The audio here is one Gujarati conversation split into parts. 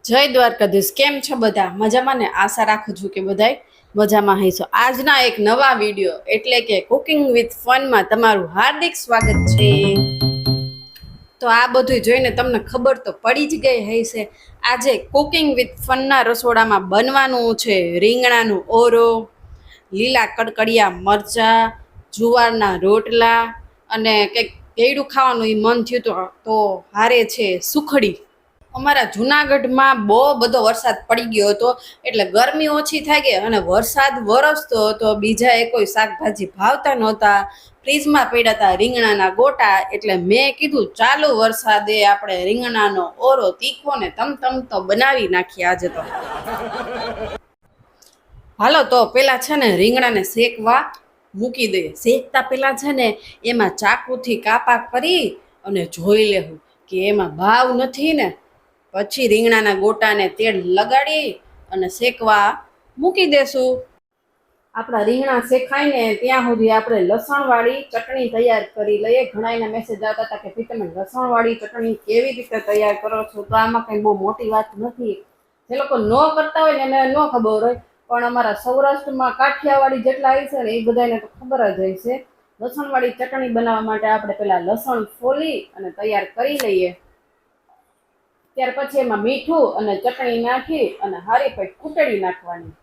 જય દ્વારકાધીશ। કેમ છો બધા? મજામાં ને? આશા રાખું છું કે બધાય મજામાં હશો। આજના એક નવા વિડીયો એટલે કે કુકિંગ વિથ ફનમાં તમારું હાર્દિક સ્વાગત છે। તો આ બધું જોઈને તમને ખબર તો પડી જ ગઈ હશે। આજે કુકિંગ વિથ ફનના રસોડામાં બનવાનું છે રીંગણાનું ઓરો, લીલા કડકડિયા મરચા, જુવારના રોટલા અને કંઈક ગળ્યું ખાવાનું એ મન થયું તો હારે છે સુખડી। અમારા જુનાગઢમાં બહુ બધો વરસાદ પડી ગયો હતો એટલે ગરમી ઓછી થઈ ગઈ અને વરસાદ વરસતો હતો। બીજા એ કોઈ શાકભાજી ભાવતા નહોતા, ફ્રીજમાં પડ્યા હતા રીંગણાના ગોટા, એટલે મેં કીધું ચાલુ વરસાદે આપણે રીંગણાનો ઓરો તીખો ને તમ તો બનાવી નાખીએ આજે તો। હાલો તો પેલા છે ને રીંગણાને શેકવા મૂકી દઈએ। શેકતા પેલા છે ને એમાં ચાકુથી કાપા કરી અને જોઈ લેવું કે એમાં ભાવ નથી ને, પછી રીંગણાના ગોટાને તેલ લગાડી અને શેકવા મૂકી દેશું। આપણા રીંગણા શેકાય ને ત્યાં સુધી આપણે લસણવાળી ચટણી તૈયાર કરી લઈએ। ઘણા એના મેસેજ આવતા હતા કે ભાઈ તમે લસણવાળી ચટણી કેવી રીતે તૈયાર કરો છો? તો આમાં કંઈ બહુ મોટી વાત નથી। જે લોકો ન કરતા હોય ને એને ન ખબર હોય, પણ અમારા સૌરાષ્ટ્રમાં કાઠિયાવાડી જેટલા આવી છે ને એ બધાને તો ખબર જ હોય છે। લસણવાળી ચટણી બનાવવા માટે આપણે પેલા લસણ ફોલી અને તૈયાર કરી લઈએ। ત્યાર પછી એમાં મીઠું અને ચટણી નાખી અને હારી પેટ કૂટડી નાખવાની।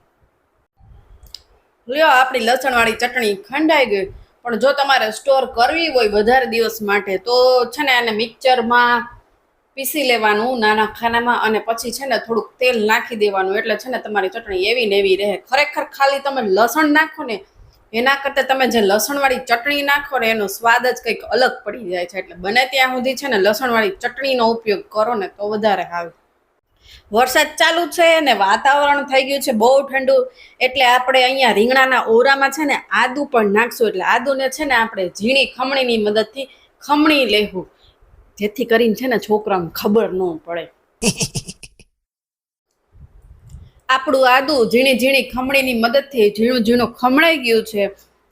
લ્યો આપણી લસણવાળી ચટણી ખંડાઈ ગઈ। પણ જો તમારે સ્ટોર કરવી હોય વધારે દિવસ માટે તો છે ને એને મિક્સરમાં પીસી લેવાનું નાના ખાનામાં, અને પછી છે ને થોડુંક તેલ નાખી દેવાનું, એટલે છે ને તમારી ચટણી એવી ને એવી રહે। ખરેખર ખાલી તમે લસણ નાખો ને એના કરતાં તમે જે લસણવાળી ચટણી નાખો ને એનો સ્વાદ જ કંઈક અલગ પડી જાય છે। એટલે બને ત્યાં સુધી છે ને લસણવાળી ચટણીનો ઉપયોગ કરો ને તો વધારે સારું। વરસાદ ચાલુ છે ને વાતાવરણ થઈ ગયું છે બહુ ઠંડુ, એટલે આપણે અહીંયા રીંગણાના ઓરામાં છે ને આદુ પણ નાખશું। એટલે આદુને છે ને આપણે ઝીણી ખમણીની મદદથી ખમણી લેવું, જેથી કરીને છે ને છોકરાને ખબર ન પડે। આપણું આદુ ઝીણી ઝીણી ખમણીની મદદથી ઝીણું ઝીણું ખમણાઈ ગયું છે।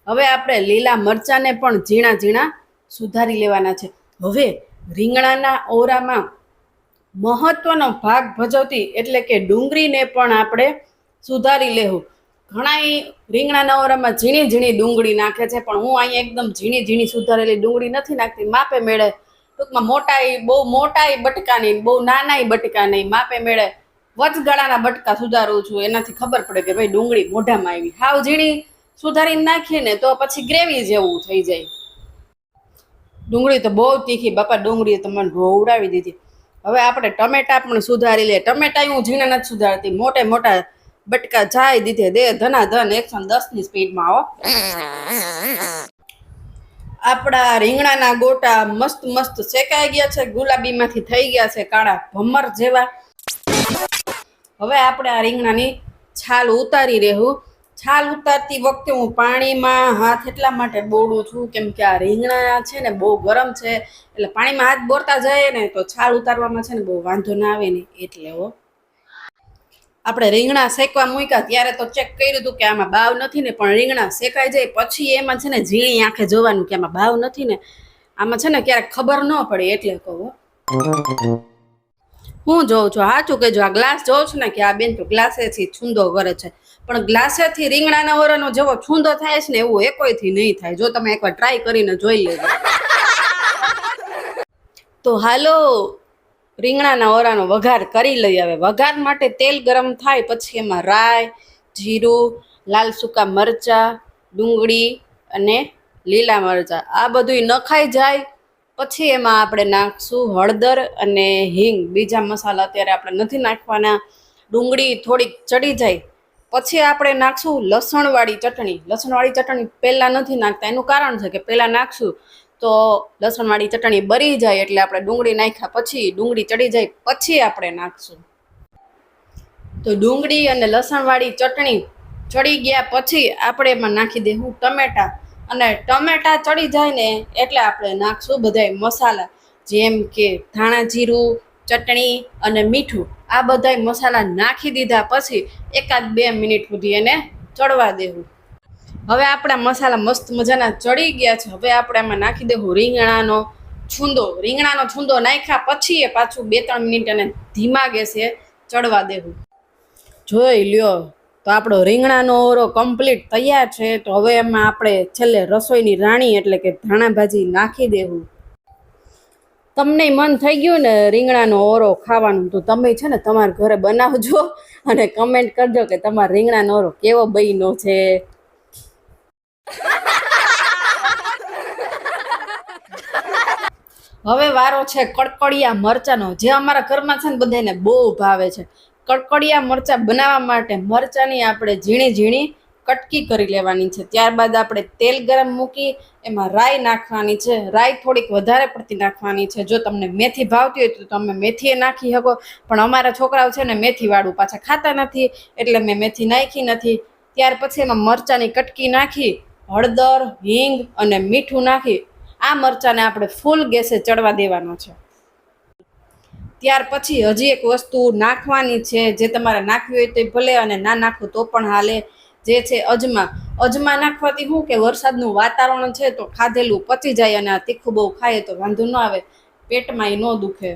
હવે આપણે લીલા મરચાંને પણ ઝીણા ઝીણા સુધારી લેવાના છે। હવે રીંગણાના ઓરામાં મહત્વનો ભાગ ભજવતી એટલે કે ડુંગળીને પણ આપણે સુધારી લેવું। ઘણા રીંગણાના ઓરામાં ઝીણી ઝીણી ડુંગળી નાખે છે, પણ હું અહીંયા એકદમ ઝીણી ઝીણી સુધારેલી ડુંગળી નથી નાખતી, માપે મેળે। ટૂંકમાં બહુ મોટાઈ બટકા નહીં, બહુ નાનાઈ બટકા નહીં, માપે મેળે વચગાળાના બટકા સુધારું છું, એનાથી ખબર પડે કે ભાઈ ડુંગળી મોઢામાં આવી। હાવ ઝીણી સુધારીને નાખીએ ને તો પછી ગ્રેવી જેવું થઈ જાય। ડુંગળી તો બહુ તીખી બાપા, ડુંગળીએ તો મને રોવડાવી દીધી। હવે આપણે ટમેટા પણ સુધારી લે। ટમેટા હું ઝીણા નથી સુધારતી, મોટા બટકા જાય દીધે દે ધનાધન 110ની સ્પીડમાં આવો। આપણા રીંગણાના ગોટા મસ્ત શેકાઈ ગયા છે, ગુલાબીમાંથી થઈ ગયા છે કાળા ભમર જેવા। હવે આપણે આ રીંગણાની છાલ ઉતારી રહેવું। છાલ ઉતારતી વખતે હું પાણીમાં હાથ એટલા માટે બોળું છું કેમ કે આ રીંગણા છે ને બહુ ગરમ છે, એટલે પાણીમાં હાથ બોરતા જાય ને તો છાલ ઉતારવામાં છે ને બહુ વાંધો ના આવે ને એટલે આપણે રીંગણા શેકવા મૂક્યા ત્યારે તો ચેક કર્યું હતું કે આમાં બાવ નથી ને, પણ રીંગણા શેકાઈ જાય પછી એમાં છે ને ઝીણી આંખે જોવાનું કે આમાં બાવ નથી ને, આમાં છે ને ક્યારેક ખબર ન પડે એટલે કહું। હું જોઉં છું સાચું કહેજો, આ ગ્લાસ જોઉં છું ને કે આ બેન તો ગ્લાસેથી છૂંદો કરે છે, પણ ગ્લાસેથી રીંગણાના ઓરાનો જેવો છૂંદો થાય છે ને એવું એકોયથી નહીં થાય, જો તમે એકવાર ટ્રાય કરીને જોઈ લેજો। તો હાલો રીંગણાના ઓરાનો વઘાર કરી લઈએ। હવે વઘાર માટે તેલ ગરમ થાય પછી એમાં રાઈ, જીરું, લાલ સૂકા મરચાં, ડુંગળી અને લીલા મરચાં આ બધું નખાઈ જાય પછી એમાં આપણે નાખશું હળદર અને હિંગ। બીજા મસાલા અત્યારે આપણે નથી નાખવાના। ડુંગળી થોડીક ચડી જાય પછી આપણે નાખશું લસણવાળી ચટણી। લસણવાળી ચટણી પહેલાં નથી નાખતા, એનું કારણ છે કે પહેલાં નાખશું તો લસણવાળી ચટણી બળી જાય, એટલે આપણે ડુંગળી નાખ્યા પછી ડુંગળી ચડી જાય પછી આપણે નાખશું। તો ડુંગળી અને લસણવાળી ચટણી ચડી ગયા પછી આપણે એમાં નાખી દઈશું ટમેટાં, અને ટમેટાં ચડી જાય ને એટલે આપણે નાખશું બધાય મસાલા, જેમ કે ધાણા જીરું, ચટણી અને મીઠું। આ બધાય મસાલા નાખી દીધા પછી 1-2 મિનિટ સુધી એને ચડવા દેવું। હવે આપણા મસાલા મસ્ત મજાના ચડી ગયા છે। હવે આપણે એમાં નાખી દેવું રીંગણાનો છૂંદો। રીંગણાનો છૂંદો નાખ્યા પછી એ પાછું 2-3 મિનિટ એને ધીમા ગેસે ચડવા દેવું. જોઈ લ્યો, તો આપણો રીંગણાનો ઓરો કમ્પ્લીટ તૈયાર છે. તો હવે એમાં આપણે છેલ્લે રસોઈની રાણી એટલે કે ધાણા ભાજી નાખી દેવું. તમને મન થઈ ગયું ને રીંગણાનો ઓરો ખાવાનું, તો તમે છે ને તમારા ઘરે બનાવજો અને કમેન્ટ કરજો કે તમારા રીંગણાનો ઓરો કેવો બન્યો છે. હવે વારો છે કડકડિયા મરચાનો, જે અમારા ઘરમાં છે ને બધાને બહુ ભાવે છે. કડકડિયા મરચા બનાવવા માટે મરચાની આપણે ઝીણી ઝીણી કટકી કરી લેવાની છે. ત્યારબાદ આપણે તેલ ગરમ મૂકી એમાં રાઈ નાખવાની છે. રાઈ થોડીક વધારે પડતી નાખવાની છે. જો તમને મેથી ભાવતી હોય તો તમે મેથી નાખી શકો, પણ અમારા છોકરાઓ છે ને મેથીવાળું પાછા ખાતા નથી, એટલે મેં મેથી નાખી નથી. ત્યાર પછી એમાં મરચાની કટકી નાખી, હળદર, હિંગ અને મીઠું નાખી આ મરચાને આપણે ફૂલ ગેસે ચડવા દેવાનો છે. ત્યાર પછી હજી એક વસ્તુ નાખવાની છે, જે તમારે નાખવી હોય તો ભલે અને ના નાખો તો પણ હાલે, જે છે અજમા. અજમા નાખવાથી શું કે વરસાદનું વાતાવરણ છે તો ખાધેલું પચી જાય, અને આ તીખું બહુ ખાય તો વાંધો ન આવે, પેટમાં ન દુખે.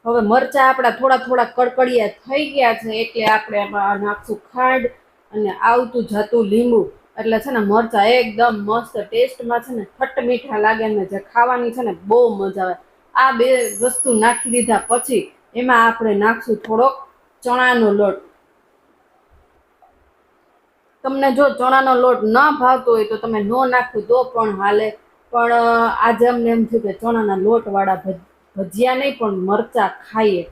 હવે મરચા આપણા થોડા થોડા કડકડિયા થઈ ગયા છે, એટલે આપણે એમાં નાખશું ખાંડ અને આવતું જતું લીંબુ. એટલે છે ને મરચા એકદમ મસ્ત ટેસ્ટમાં છે ને ખટ મીઠા લાગે ને જે ખાવાની છે ને બહુ મજા આવે. આ બે વસ્તુ નાખી દીધા પછી એમાં આપણે નાખશું થોડોક ચણાનો લોટ. તમને જો ચણાનો લોટ ન ભાવતો હોય તો તમે ન નાખો તો પણ હાલે, પણ આજે અમને એમ થયું કે ચણાના લોટવાળા ભજીયા નહીં પણ મરચા ખાઈએ.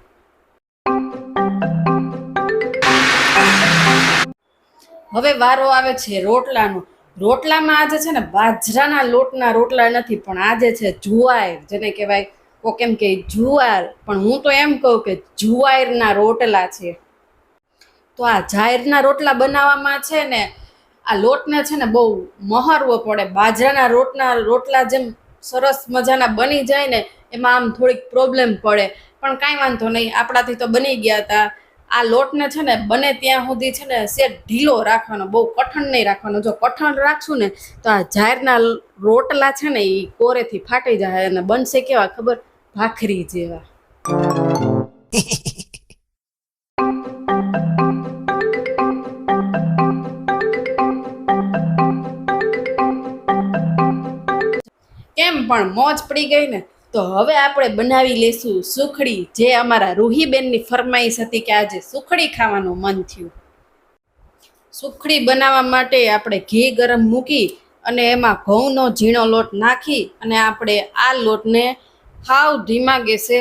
હવે વારો આવે છે રોટલાનો. રોટલામાં આજે છે ને બાજરાના લોટના રોટલા નથી, પણ આજે છે જુવાર, જેને કહેવાય કોક એમ કે જુવાર, પણ હું તો એમ કહું કે જુવારના રોટલા છે. તો આ જાહેરના રોટલા બનાવવામાં છે ને આ લોટને છે ને બહુ મહરવો પડે. બાજરાના રોટલા જેમ સરસ મજાના બની જાય ને એમાં આમ થોડીક પ્રોબ્લેમ પડે, પણ કાંઈ વાંધો નહીં, આપણાથી તો બની ગયા હતા. આ લોટને છે ને બને ત્યાં સુધી છે ને સેજ ઢીલો રાખવાનો, બહુ કઠણ નહીં રાખવાનો. જો કઠણ રાખશું ને તો આ જાહેરના રોટલા છે ને એ કોરેથી ફાટી જાય અને બનશે કેવા ખબર, ભાખરી જેવા. કેમ પણ મોજ પડી ગઈ ને. તો હવે આપણે બનાવી લેશું સુખડી, જે અમારા રૂહીબેનની ફરમાઈશ હતી કે આજે સુખડી ખાવાનું મન થયું. સુખડી બનાવવા માટે આપણે ઘી ગરમ મૂકી અને એમાં ઘઉંનો ઝીણો લોટ નાખી અને આપણે આ લોટને હાવ ધીમા ગેસે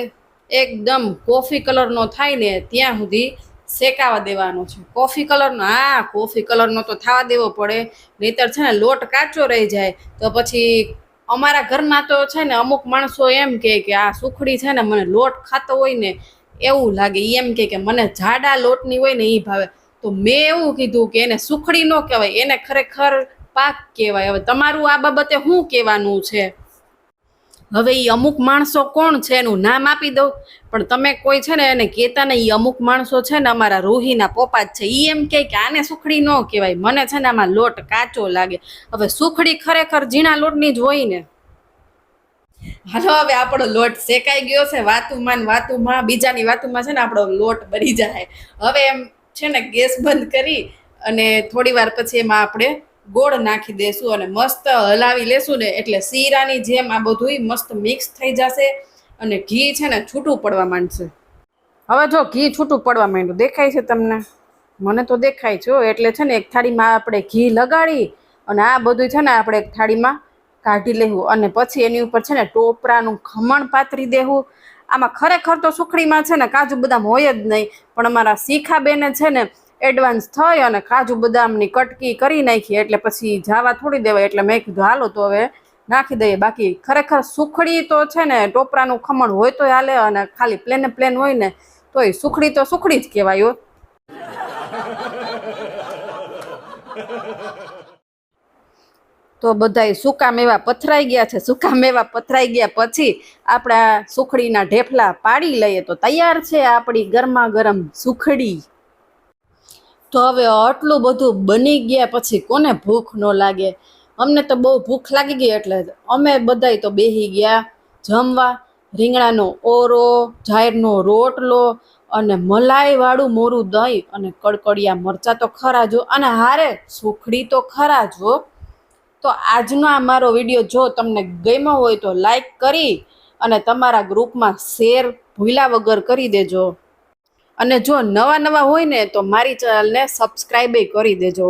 એકદમ કોફી કલરનો થાય ને ત્યાં સુધી શેકાવા દેવાનો છે. કોફી કલરનો, હા કોફી કલરનો તો થવા દેવો પડે, નહીતર છે ને લોટ કાચો રહી જાય. તો પછી અમારા ઘરમાં તો છે ને અમુક માણસો એમ કે આ સુખડી છે ને મને લોટ ખાતો હોય ને એવું લાગે, એમ કે મને જાડા લોટની હોય ને એ ભાવે. તો મેં એવું કીધું કે એને સુખડી ન કહેવાય, એને ખરેખર પાક કહેવાય. હવે તમારું આ બાબતે શું કહેવાનું છે? હવે એ અમુક માણસો કોણ છે એનું નામ આપી દઉં, પણ તમે કોઈ છે ને એને કહેતા ને, એ અમુક માણસો છે ને અમારા રૂહીના પપ્પા જ છે. એ એમ કે આને સુખડી ન કહેવાય, મને છે ને આમાં લોટ કાચો લાગે. હવે સુખડી ખરેખર ઝીણા લોટની જ હોય ને. હાલો હવે આપણો લોટ શેકાઈ ગયો છે. વાતુમાં બીજાની વાતુમાં છે ને આપણો લોટ બળી જાય. હવે એમ છે ને ગેસ બંધ કરી અને થોડી વાર પછી એમાં આપણે ગોળ નાખી દેશું અને મસ્ત હલાવી લેશું ને એટલે શીરાની જેમ આ બધું મસ્ત મિક્સ થઈ જશે અને ઘી છે ને છૂટું પડવા માંડશે. હવે જો ઘી છૂટું પડવા માંડ્યું, દેખાય છે તમને? મને તો દેખાય છે. એટલે છે ને એક થાળીમાં આપણે ઘી લગાડી અને આ બધું છે ને આપણે એક થાળીમાં કાઢી લેવું અને પછી એની ઉપર છે ને ટોપરાનું ખમણ પાથરી દેવું. આમાં ખરેખર તો સુખડીમાં છે ને કાજુ બદામ હોય જ નહીં, પણ અમારા શીખાબેને છે ને એડવાન્સ થઈ અને કાજુ બદામની કટકી કરી નાખી, એટલે પછી જાવા થોડી દેવાય. એટલે મેં કીધું હાલો તો હવે નાખી દઈએ. બાકી ખરેખર સુખડી તો છે ને ટોપરાનું ખમણ હોય તો હાલે, અને ખાલી પ્લેન હોય ને તોય સુખડી તો સુખડી જ કહેવાય. તો બધાય સૂકા મેવા પથરાઈ ગયા છે. સૂકા મેવા પથરાઈ ગયા પછી આપણા સુખડીના ઢેફલા પાડી લઈએ તો તૈયાર છે આપણી ગરમા ગરમ સુખડી. તો હવે આટલું બધું બની ગયા પછી કોને ભૂખ ન લાગે? અમને તો બહુ ભૂખ લાગી ગઈ એટલે અમે બધાય તો બેસી ગયા જમવા. રીંગણાનો ઓરો, જાહેરનો રોટલો અને મલાઈવાળું મોરું દહીં અને કડકડિયા મરચાં તો ખરા જો, અને હારે સુખડી તો ખરા જો. તો આજનો આ મારો વિડીયો જો તમને ગમ્યો હોય તો લાઈક કરી અને તમારા ગ્રુપમાં શેર ભૂલ્યા વગર કરી દેજો. અને જો નવા હોય ને તો મારી ચેનલને સબસ્ક્રાઈબ કરી દેજો.